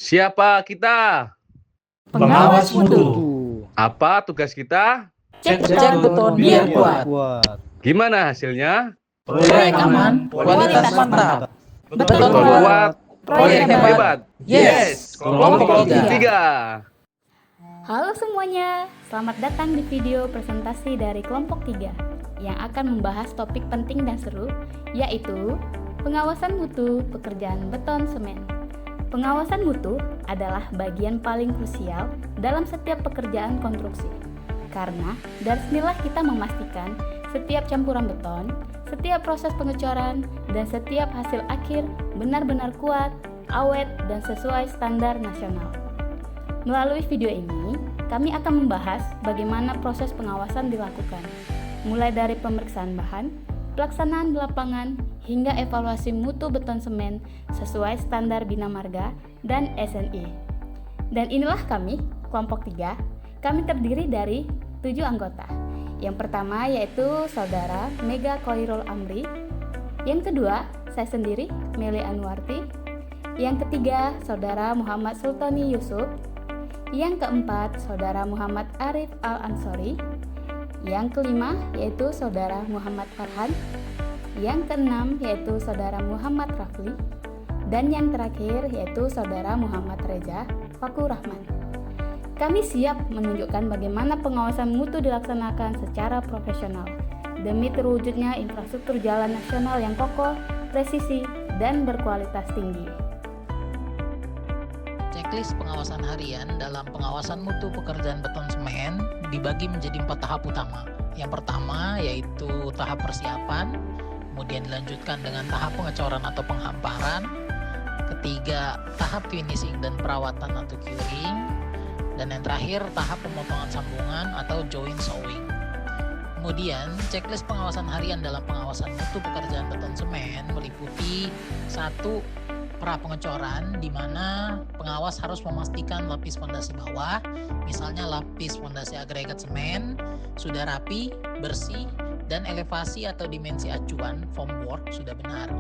Siapa kita? Pengawas mutu. Apa tugas kita? Cek beton biar kuat. Gimana hasilnya? Proyek aman, kualitas mantap. Beton Kuat, proyek hebat. Yes, kelompok 3. Halo semuanya, selamat datang di video presentasi dari kelompok 3 yang akan membahas topik penting dan seru, yaitu pengawasan mutu pekerjaan beton semen. Pengawasan mutu adalah bagian paling krusial dalam setiap pekerjaan konstruksi. Karena dari sinilah kita memastikan setiap campuran beton, setiap proses pengecoran, dan setiap hasil akhir benar-benar kuat, awet, dan sesuai standar nasional. Melalui video ini, kami akan membahas bagaimana proses pengawasan dilakukan, mulai dari pemeriksaan bahan, pelaksanaan di lapangan, hingga evaluasi mutu beton semen sesuai standar Bina Marga dan SNI. Dan inilah kami, kelompok 3. Kami terdiri dari 7 anggota. Yang pertama yaitu Saudara Mega Khoirul Amri. Yang kedua, saya sendiri, Meli Anwarti. Yang ketiga, Saudara Muhammad Sultani Yusuf. Yang keempat, Saudara Muhammad Arif Al-Ansori. Yang kelima, yaitu Saudara Muhammad Farhan. Yang keenam, yaitu Saudara Muhammad Rafli. Dan yang terakhir, yaitu Saudara Muhammad Reza Fakur Rahman. Kami siap menunjukkan bagaimana pengawasan mutu dilaksanakan secara profesional demi terwujudnya infrastruktur jalan nasional yang kokoh, presisi, dan berkualitas tinggi. Checklist pengawasan harian dalam pengawasan mutu pekerjaan beton semen dibagi menjadi 4 tahap utama. Yang pertama yaitu tahap persiapan, kemudian dilanjutkan dengan tahap pengecoran atau penghamparan, ketiga tahap finishing dan perawatan atau curing, dan yang terakhir tahap pemotongan sambungan atau joint sewing. Kemudian, checklist pengawasan harian dalam pengawasan mutu pekerjaan beton semen meliputi 1. Pra pengecoran, di mana pengawas harus memastikan lapis fondasi bawah, misalnya lapis fondasi agregat semen, sudah rapi, bersih, dan elevasi atau dimensi acuan formwork sudah benar.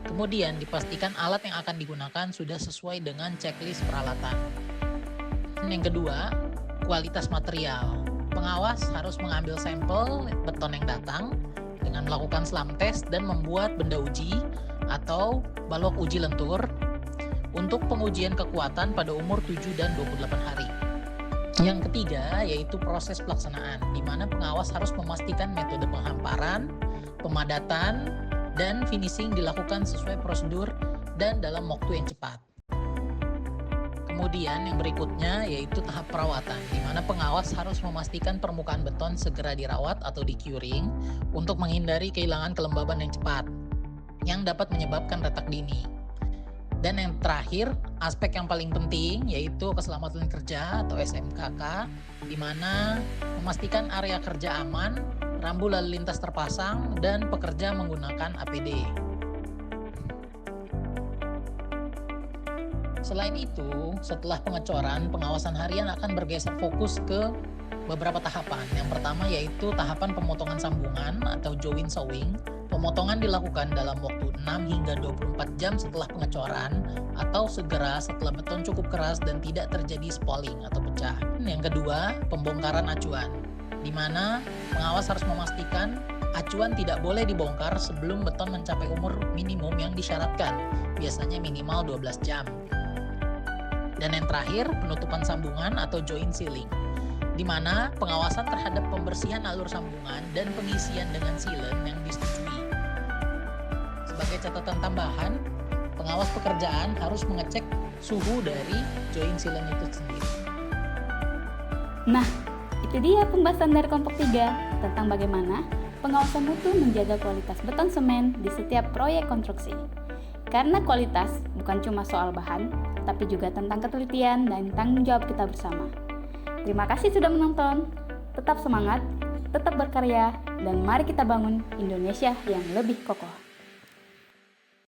Kemudian dipastikan alat yang akan digunakan sudah sesuai dengan checklist peralatan. Dan yang kedua, kualitas material. Pengawas harus mengambil sampel beton yang datang dengan melakukan slam test dan membuat benda uji atau balok uji lentur untuk pengujian kekuatan pada umur 7 dan 28 hari. Yang ketiga yaitu proses pelaksanaan, di mana pengawas harus memastikan metode penghamparan, pemadatan, dan finishing dilakukan sesuai prosedur dan dalam waktu yang cepat. Kemudian yang berikutnya yaitu tahap perawatan, di mana pengawas harus memastikan permukaan beton segera dirawat atau di-curing untuk menghindari kehilangan kelembaban yang cepat yang dapat menyebabkan retak dini. Dan yang terakhir, aspek yang paling penting yaitu keselamatan kerja atau SMKK, di mana memastikan area kerja aman, rambu lalu lintas terpasang, dan pekerja menggunakan APD. Selain itu, setelah pengecoran, pengawasan harian akan bergeser fokus ke beberapa tahapan. Yang pertama yaitu tahapan pemotongan sambungan atau joint sewing. Pemotongan dilakukan dalam waktu 6 hingga 24 jam setelah pengecoran atau segera setelah beton cukup keras dan tidak terjadi spalling atau pecah. Yang kedua, pembongkaran acuan, di mana pengawas harus memastikan acuan tidak boleh dibongkar sebelum beton mencapai umur minimum yang disyaratkan, biasanya minimal 12 jam. Dan yang terakhir, penutupan sambungan atau joint sealing, di mana pengawasan terhadap pembersihan alur sambungan dan pengisian dengan sealant yang disetujui. Sebagai catatan tambahan, pengawas pekerjaan harus mengecek suhu dari joint sealant itu sendiri. Nah, itu dia pembahasan dari kelompok 3 tentang bagaimana pengawasan mutu menjaga kualitas beton semen di setiap proyek konstruksi. Karena kualitas bukan cuma soal bahan, tapi juga tentang ketelitian dan tanggung jawab kita bersama. Terima kasih sudah menonton. Tetap semangat, tetap berkarya, dan mari kita bangun Indonesia yang lebih kokoh.